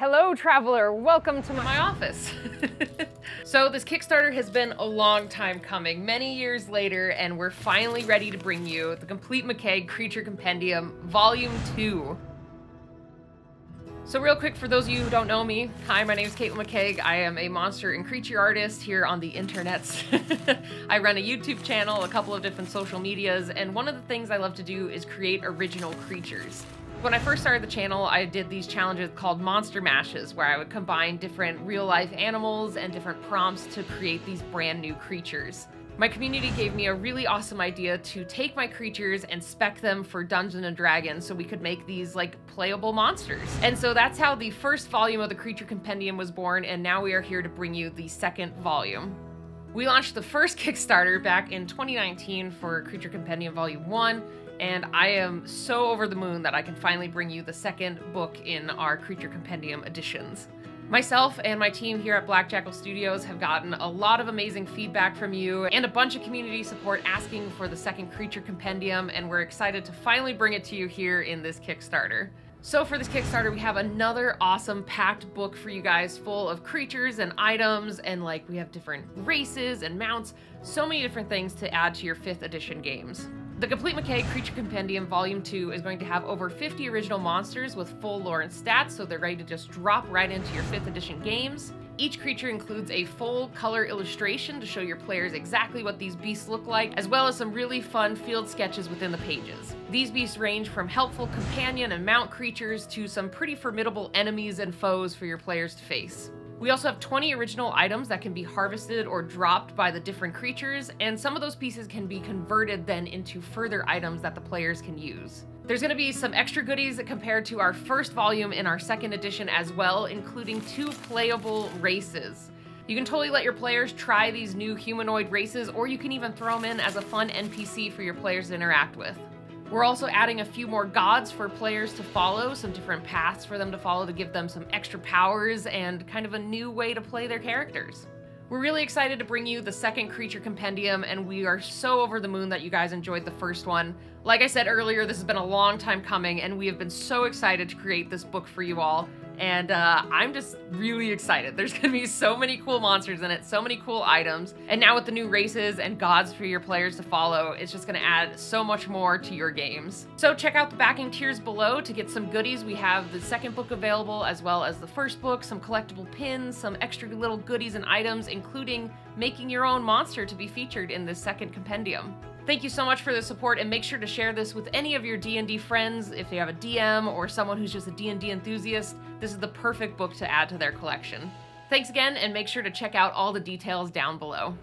Hello, traveler. Welcome to my office. So this Kickstarter has been a long time coming, many years later, and we're finally ready to bring you the complete McCaigue Creature Compendium Volume 2. So real quick, for those of you who don't know me, hi, my name is Katelyn McCaigue. I am a monster and creature artist here on the internets. I run a YouTube channel, a couple of different social medias, and one of the things I love to do is create original creatures. When I first started the channel, I did these challenges called Monster Mashes, where I would combine different real-life animals and different prompts to create these brand new creatures. My community gave me a really awesome idea to take my creatures and spec them for Dungeons & Dragons so we could make these like playable monsters. And so that's how the first volume of the Creature Compendium was born, and now we are here to bring you the second volume. We launched the first Kickstarter back in 2019 for Creature Compendium Volume 1, and I am so over the moon that I can finally bring you the second book in our Creature Compendium editions. Myself and my team here at Black Jackal Studios have gotten a lot of amazing feedback from you and a bunch of community support asking for the second Creature Compendium, and we're excited to finally bring it to you here in this Kickstarter. So for this Kickstarter, we have another awesome packed book for you guys full of creatures and items, and like we have different races and mounts, so many different things to add to your 5th edition games. The Complete McCaigue Creature Compendium Volume 2 is going to have over 50 original monsters with full lore and stats, so they're ready to just drop right into your 5th edition games. Each creature includes a full color illustration to show your players exactly what these beasts look like, as well as some really fun field sketches within the pages. These beasts range from helpful companion and mount creatures to some pretty formidable enemies and foes for your players to face. We also have 20 original items that can be harvested or dropped by the different creatures, and some of those pieces can be converted then into further items that the players can use. There's going to be some extra goodies compared to our first volume in our 2nd edition as well, including 2 playable races. You can totally let your players try these new humanoid races, or you can even throw them in as a fun NPC for your players to interact with. We're also adding a few more gods for players to follow, some different paths for them to follow to give them some extra powers and kind of a new way to play their characters. We're really excited to bring you the second Creature Compendium, and we are so over the moon that you guys enjoyed the first one. Like I said earlier, this has been a long time coming, and we have been so excited to create this book for you all. And I'm just really excited. There's gonna be so many cool monsters in it, so many cool items. And now with the new races and gods for your players to follow, it's just gonna add so much more to your games. So check out the backing tiers below to get some goodies. We have the second book available as well as the first book, some collectible pins, some extra little goodies and items, including making your own monster to be featured in this second compendium. Thank you so much for the support, and make sure to share this with any of your D&D friends. If you have a DM or someone who's just a D&D enthusiast, this is the perfect book to add to their collection. Thanks again, and make sure to check out all the details down below.